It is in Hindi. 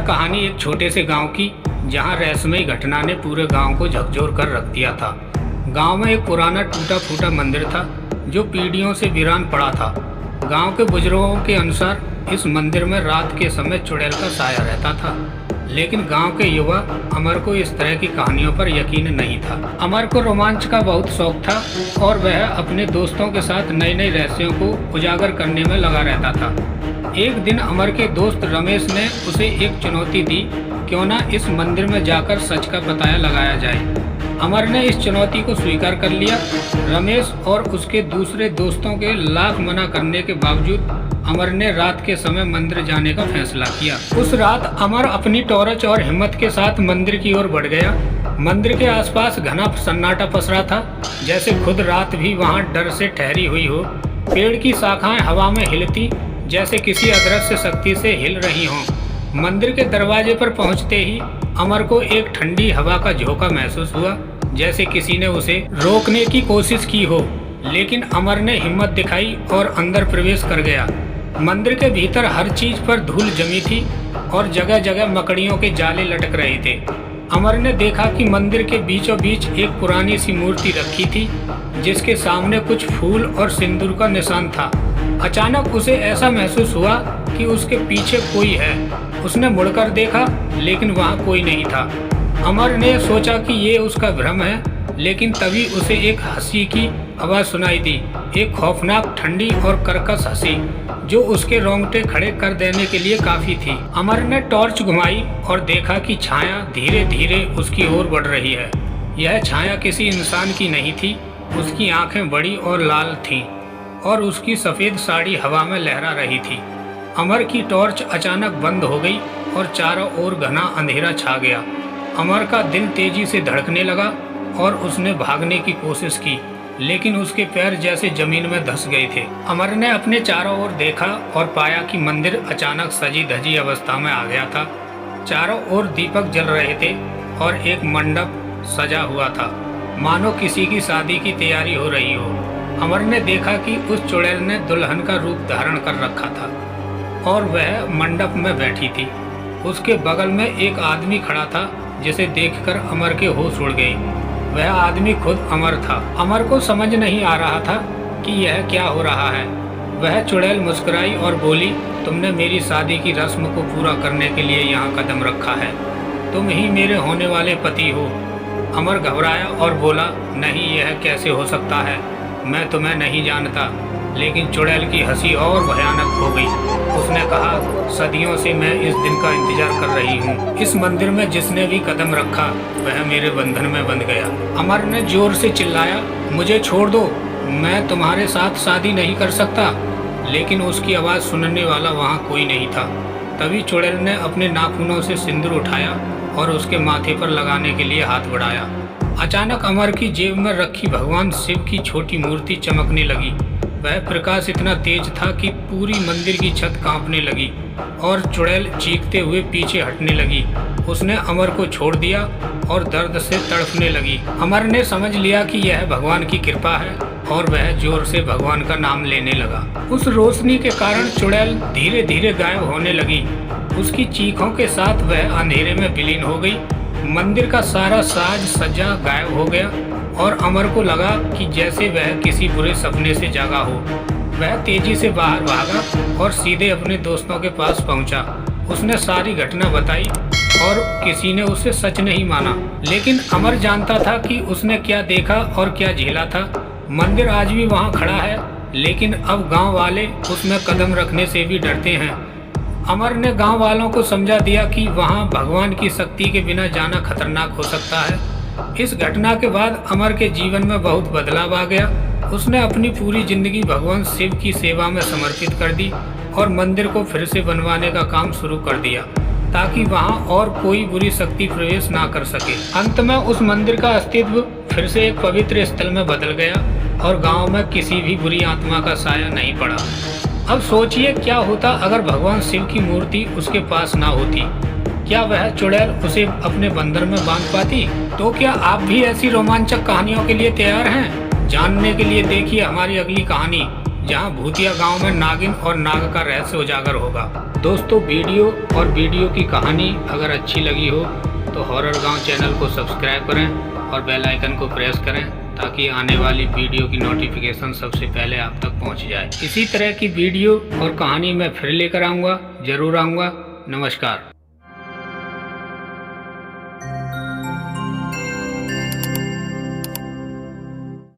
कहानी एक छोटे से गांव की, जहां रहस्यमयी घटना ने पूरे गांव को झकझोर कर रख दिया था। गांव में एक पुराना टूटा फूटा मंदिर था जो पीढ़ियों से वीरान पड़ा था। गांव के बुजुर्गों के अनुसार इस मंदिर में रात के समय चुड़ैल का साया रहता था, लेकिन गांव के युवा अमर को इस तरह की कहानियों पर यकीन नहीं था। अमर को रोमांच का बहुत शौक था और वह अपने दोस्तों के साथ नए नए रहस्यों को उजागर करने में लगा रहता था। एक दिन अमर के दोस्त रमेश ने उसे एक चुनौती दी, क्यों ना इस मंदिर में जाकर सच का पता लगाया जाए। अमर ने इस चुनौती को स्वीकार कर लिया। रमेश और उसके दूसरे दोस्तों के लाख मना करने के बावजूद अमर ने रात के समय मंदिर जाने का फैसला किया। उस रात अमर अपनी टॉर्च और हिम्मत के साथ मंदिर की ओर बढ़ गया। मंदिर के आसपास घना सन्नाटा पसरा था, जैसे खुद रात भी वहां डर से ठहरी हुई हो। पेड़ की शाखाएं हवा में हिलती, जैसे किसी अदृश्य शक्ति से हिल रही हों। मंदिर के दरवाजे पर पहुंचते ही अमर को एक ठंडी हवा का झोंका महसूस हुआ, जैसे किसी ने उसे रोकने की कोशिश की हो, लेकिन अमर ने हिम्मत दिखाई और अंदर प्रवेश कर गया। मंदिर के भीतर हर चीज पर धूल जमी थी और जगह जगह मकड़ियों के जाले लटक रहे थे। अमर ने देखा कि मंदिर के बीचों बीच एक पुरानी सी मूर्ति रखी थी, जिसके सामने कुछ फूल और सिंदूर का निशान था। अचानक उसे ऐसा महसूस हुआ कि उसके पीछे कोई है। उसने मुड़कर देखा, लेकिन वहाँ कोई नहीं था। अमर ने सोचा कि ये उसका भ्रम है, लेकिन तभी उसे एक हंसी की आवाज़ सुनाई दी, एक खौफनाक, ठंडी और कर्कश हंसी जो उसके रोंगटे खड़े कर देने के लिए काफी थी। अमर ने टॉर्च घुमाई और देखा कि छाया धीरे धीरे उसकी ओर बढ़ रही है। यह छाया किसी इंसान की नहीं थी। उसकी आंखें बड़ी और लाल थीं और उसकी सफ़ेद साड़ी हवा में लहरा रही थी। अमर की टॉर्च अचानक बंद हो गई और चारों ओर घना अंधेरा छा गया। अमर का दिल तेजी से धड़कने लगा और उसने भागने की कोशिश की, लेकिन उसके पैर जैसे जमीन में धंस गए थे। अमर ने अपने चारों ओर देखा और पाया कि मंदिर अचानक सजी धजी अवस्था में आ गया था। चारों ओर दीपक जल रहे थे और एक मंडप सजा हुआ था, मानो किसी की शादी की तैयारी हो रही हो। अमर ने देखा कि उस चुड़ैल ने दुल्हन का रूप धारण कर रखा था और वह मंडप में बैठी थी। उसके बगल में एक आदमी खड़ा था, जिसे देखकर अमर के होश उड़ गए। वह आदमी खुद अमर था। अमर को समझ नहीं आ रहा था कि यह क्या हो रहा है। वह चुड़ैल मुस्कुराई और बोली, तुमने मेरी शादी की रस्म को पूरा करने के लिए यहाँ कदम रखा है। तुम ही मेरे होने वाले पति हो। अमर घबराया और बोला, नहीं, यह कैसे हो सकता है, मैं तुम्हें नहीं जानता। लेकिन चुड़ैल की हंसी और भयानक हो गई। उसने कहा, सदियों से मैं इस दिन का इंतजार कर रही हूँ। इस मंदिर में जिसने भी कदम रखा वह मेरे बंधन में बंध गया। अमर ने जोर से चिल्लाया, मुझे छोड़ दो, मैं तुम्हारे साथ शादी नहीं कर सकता। लेकिन उसकी आवाज़ सुनने वाला वहाँ कोई नहीं था। तभी चुड़ैल ने अपने नाखूनों से सिंदूर उठाया और उसके माथे पर लगाने के लिए हाथ बढ़ाया। अचानक अमर की जेब में रखी भगवान शिव की छोटी मूर्ति चमकने लगी। वह प्रकाश इतना तेज था कि पूरी मंदिर की छत कांपने लगी और चुड़ैल चीखते हुए पीछे हटने लगी। उसने अमर को छोड़ दिया और दर्द से तड़पने लगी। अमर ने समझ लिया कि यह भगवान की कृपा है और वह जोर से भगवान का नाम लेने लगा। उस रोशनी के कारण चुड़ैल धीरे धीरे गायब होने लगी। उसकी चीखों के साथ वह अंधेरे में विलीन हो गई। मंदिर का सारा साज सज्जा गायब हो गया और अमर को लगा कि जैसे वह किसी बुरे सपने से जागा हो। वह तेजी से बाहर भागा और सीधे अपने दोस्तों के पास पहुंचा। उसने सारी घटना बताई और किसी ने उसे सच नहीं माना, लेकिन अमर जानता था कि उसने क्या देखा और क्या झेला था। मंदिर आज भी वहां खड़ा है, लेकिन अब गांव वाले उसमें कदम रखने से भी डरते हैं। अमर ने गांव वालों को समझा दिया कि वहां भगवान की शक्ति के बिना जाना खतरनाक हो सकता है। इस घटना के बाद अमर के जीवन में बहुत बदलाव आ गया। उसने अपनी पूरी जिंदगी भगवान शिव की सेवा में समर्पित कर दी और मंदिर को फिर से बनवाने का काम शुरू कर दिया, ताकि वहां और कोई बुरी शक्ति प्रवेश ना कर सके। अंत में उस मंदिर का अस्तित्व फिर से एक पवित्र स्थल में बदल गया और गांव में किसी भी बुरी आत्मा का साया नहीं पड़ा। अब सोचिए क्या होता अगर भगवान शिव की मूर्ति उसके पास ना होती। क्या वह चुड़ैल उसे अपने बंधन में बांध पाती? तो क्या आप भी ऐसी रोमांचक कहानियों के लिए तैयार हैं? जानने के लिए देखिए हमारी अगली कहानी, जहां भूतिया गांव में नागिन और नाग का रहस्य उजागर होगा। दोस्तों, वीडियो की कहानी अगर अच्छी लगी हो तो हॉरर गांव चैनल को सब्सक्राइब करें और बेल आइकन को प्रेस करें ताकि आने वाली वीडियो की नोटिफिकेशन सबसे पहले आप तक पहुंच जाए। इसी तरह की वीडियो और कहानी मैं फिर लेकर आऊँगा, ज़रूर आऊँगा। नमस्कार।